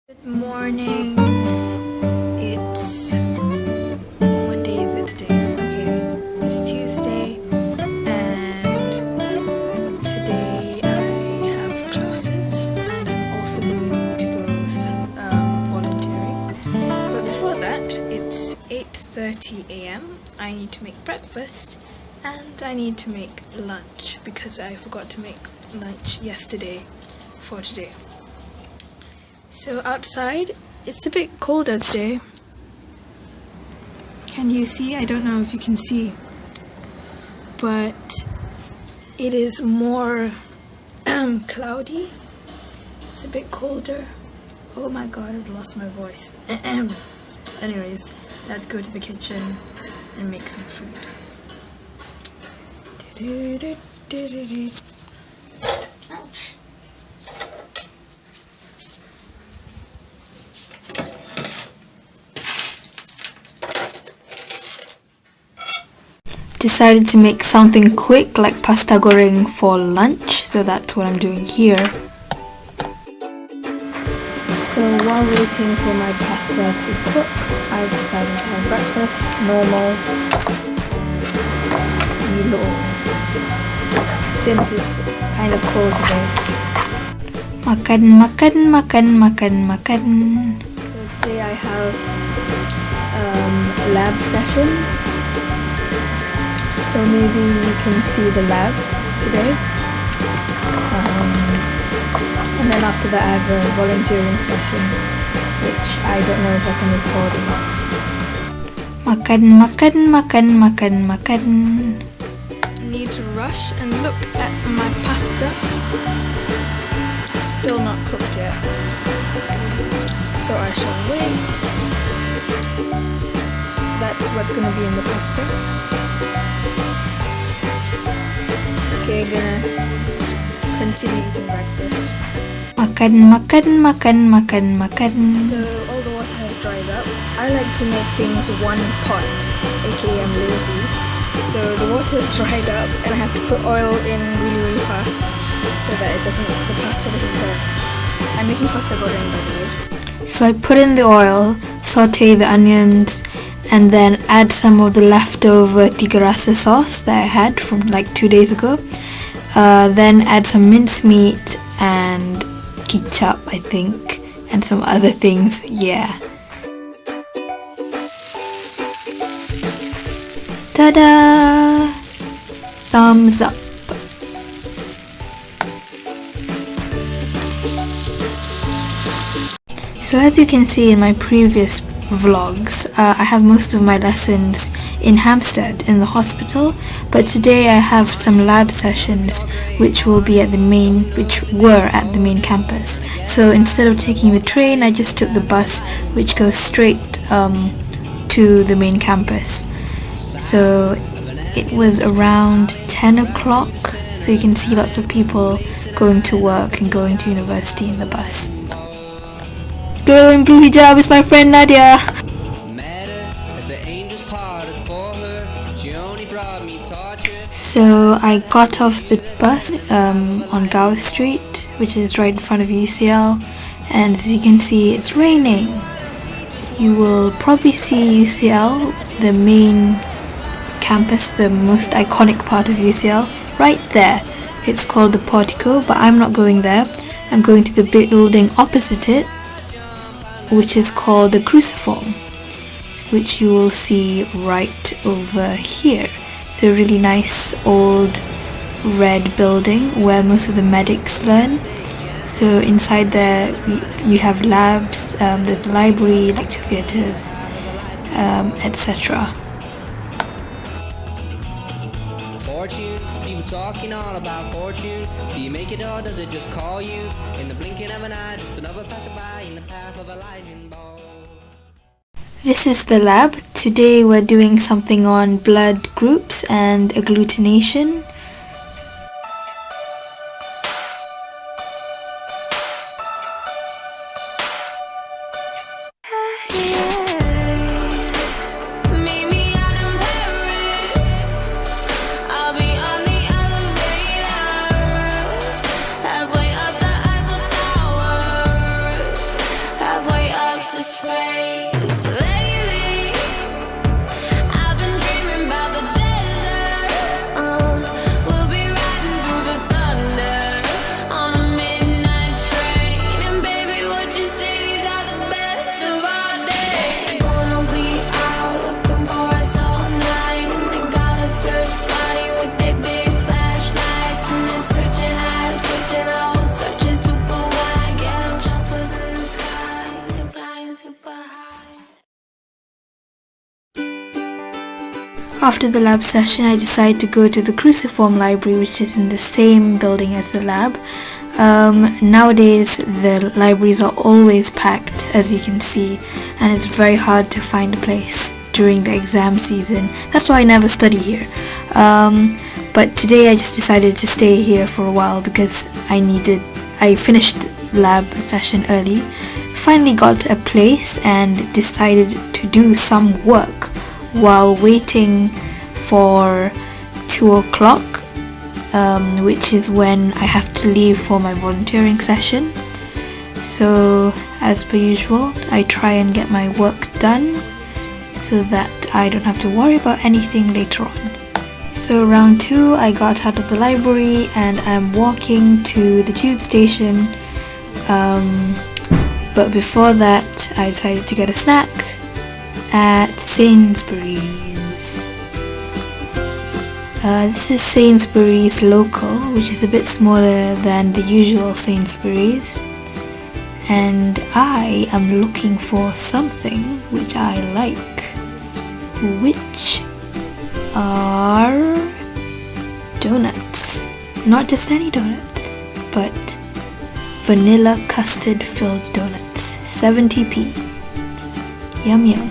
Good morning. It's what day is it today? Okay, it's Tuesday, and today I have classes, and I'm also going to go volunteering. But before that, it's 8:30 a.m. I need to make breakfast, and I need to make lunch because I forgot to make lunch yesterday for today. So outside, it's a bit colder today. Can you see? I don't know if you can see, but it is more cloudy. It's a bit colder. Oh my god, I've lost my voice. Anyways, let's go to the kitchen and make some food. Ouch. Decided to make something quick like pasta goreng for lunch, so that's what I'm doing here. So while waiting for my pasta to cook, I've decided to have breakfast, normal, Milo, since it's kind of cold today. Makan. So today I have lab sessions. So maybe you can see the lab today. And then after that I have a volunteering session, which I don't know if I can record or not. Makan. Need to rush and look at my pasta. Still not cooked yet. So I shall wait. That's what's going to be in the pasta. Okay, gonna continue eating breakfast. Makan. So all the water has dried up. I like to make things one pot, aka I'm lazy. So the water's dried up and I have to put oil in really fast so that the pasta doesn't burn. I'm making pasta goreng, by the way. So I put in the oil, saute the onions, and then add some of the leftover tiga rasa sauce that I had from like 2 days ago. Then add some mincemeat and ketchup, I think, and some other things. Yeah. Ta-da! Thumbs up. So as you can see in my previous vlogs, I have most of my lessons in Hampstead in the hospital, but today I have some lab sessions which were at the main campus. So instead of taking the train, I just took the bus which goes straight to the main campus. So it was around 10 o'clock, so you can see lots of people going to work and going to university in the bus. Girl in blue hijab is my friend Nadia. So I got off the bus on Gower Street, which is right in front of UCL, and as you can see, it's raining. You will probably see UCL, the main campus, the most iconic part of UCL, right there. It's called the Portico, but I'm not going there. I'm going to the building opposite it, which is called the Cruciform, which you will see right over here. It's a really nice old red building where most of the medics learn. So inside there we have labs, there's a library, lecture theatres, etc. Fortune, people talking all about fortune. Do you make it or does it just call you? In the blinking of an eye, just another passerby in the path of a lightning bolt. This is the lab. Today we're doing something on blood groups and agglutination. to space. Lately, I've been dreaming about the desert. We'll be riding through the thunder on a midnight train. And baby, what you say, these are the best of our days. Gonna be out looking for us all night, and they got a search party with their big flashlights, and they're searching high, searching low, searching super wide. Get on choppers in the sky, they're flying super high. After the lab session, I decided to go to the Cruciform Library, which is in the same building as the lab. Nowadays, the libraries are always packed, as you can see, and it's very hard to find a place during the exam season. That's why I never study here. But today I just decided to stay here for a while because I finished lab session early, finally got a place and decided to do some work while waiting for 2 o'clock, which is when I have to leave for my volunteering session. So as per usual, I try and get my work done so that I don't have to worry about anything later on. So around 2 I got out of the library and I'm walking to the tube station, but before that I decided to get a snack at Sainsbury's. This is Sainsbury's local, which is a bit smaller than the usual Sainsbury's, and I am looking for something which I like, which are donuts. Not just any donuts, but vanilla custard filled donuts, 70p. Yum yum.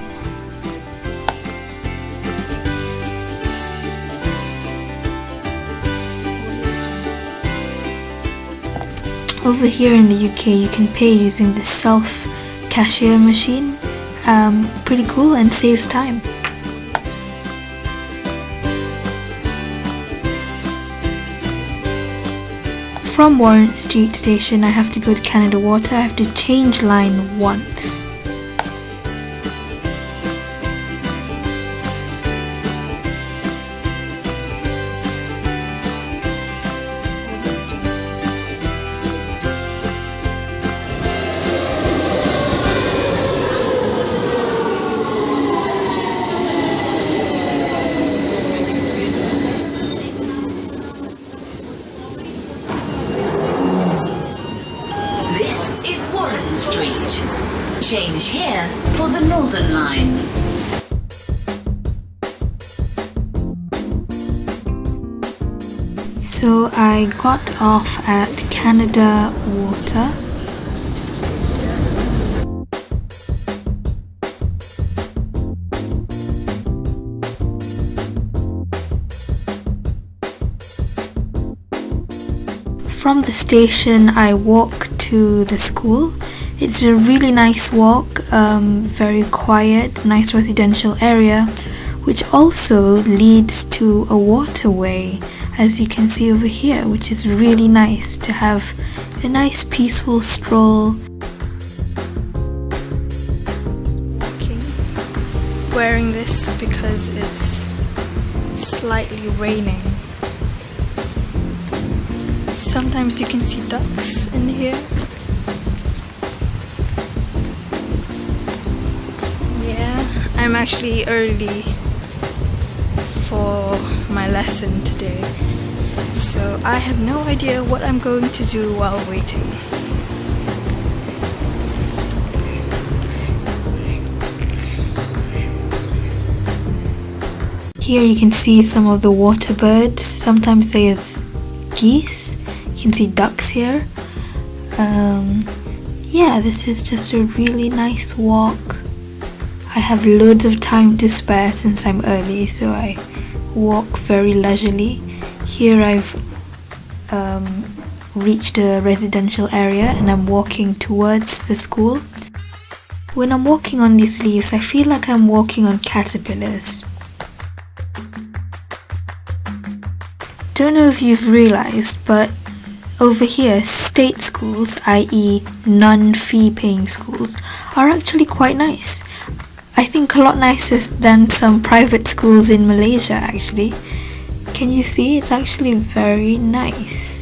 Over here in the UK, you can pay using the self-cashier machine. Pretty cool and saves time. From Warren Street Station, I have to go to Canada Water. I have to change line once. Change here for the Northern Line. So I got off at Canada Water. From the station I walk to the school. It's a really nice walk, very quiet, nice residential area, which also leads to a waterway, as you can see over here, which is really nice to have a nice peaceful stroll. Walking, wearing this because it's slightly raining. Sometimes you can see ducks in here. I'm actually early for my lesson today, so I have no idea what I'm going to do while waiting. Here you can see some of the water birds. Sometimes there's geese. You can see ducks here. Yeah, this is just a really nice walk. I have loads of time to spare since I'm early, so I walk very leisurely. Here I've reached a residential area and I'm walking towards the school. When I'm walking on these leaves, I feel like I'm walking on caterpillars. Don't know if you've realized, but Over here, state schools, i.e. non-fee paying schools, are actually quite nice. I think a lot nicer than some private schools in Malaysia actually. Can you see? It's actually very nice.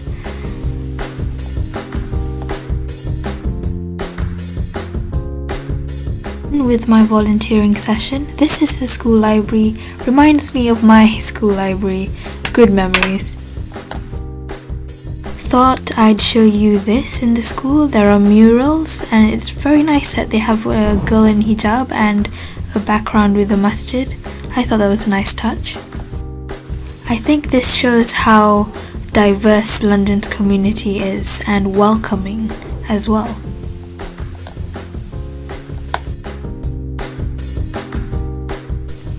With my volunteering session, this is the school library. Reminds me of my school library. Good memories. Thought I'd show you this in the school. There are murals and it's very nice that they have a girl in hijab and a background with a masjid. I thought that was a nice touch. I think this shows how diverse London's community is and welcoming as well.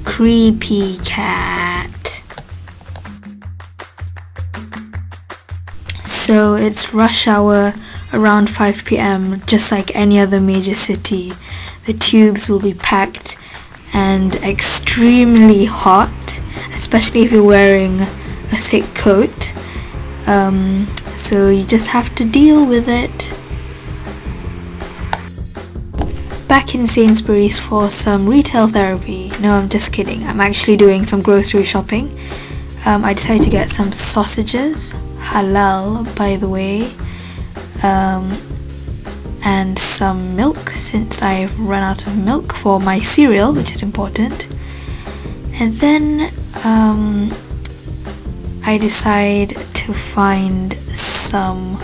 Creepy cat. So it's rush hour around 5 p.m. just like any other major city. The tubes will be packed and extremely hot, especially if you're wearing a thick coat. So you just have to deal with it. Back in Sainsbury's for some retail therapy. No, I'm just kidding. I'm actually doing some grocery shopping. I decided to get some sausages, halal by the way, and some milk since I've run out of milk for my cereal, which is important. And then I decide to find some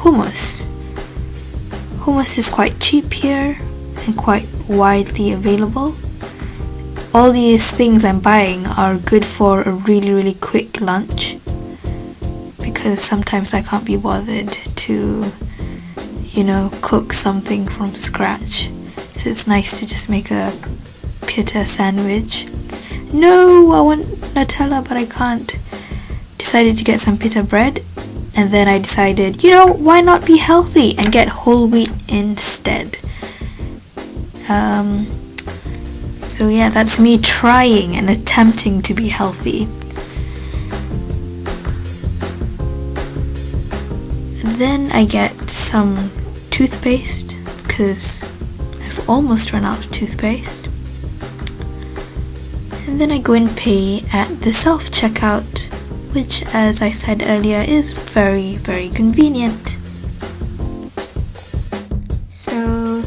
hummus. Hummus is quite cheap here and quite widely available. All these things I'm buying are good for a really quick lunch because sometimes I can't be bothered to, cook something from scratch. So it's nice to just make a pita sandwich. No, I want Nutella but I can't. Decided to get some pita bread and then I decided, why not be healthy and get whole wheat instead. So yeah, that's me trying and attempting to be healthy. And then I get some toothpaste because I've almost run out of toothpaste. And then I go and pay at the self-checkout, which, as I said earlier, is very convenient. So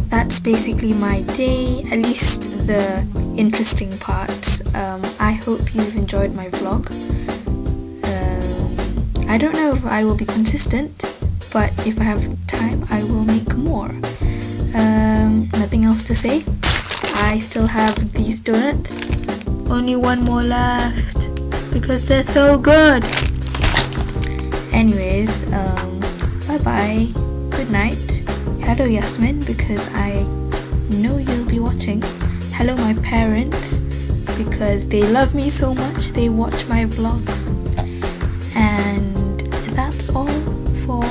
that's basically my day, at least the interesting parts. I hope you've enjoyed my vlog. I don't know if I will be consistent, but if I have time I will make more. Nothing else to say. I still have these donuts. Only one more left because they're so good. Anyways, bye bye. Good night. Hello Yasmin, because I know you'll be watching. Hello my parents, because they love me so much, they watch my vlogs. And that's all for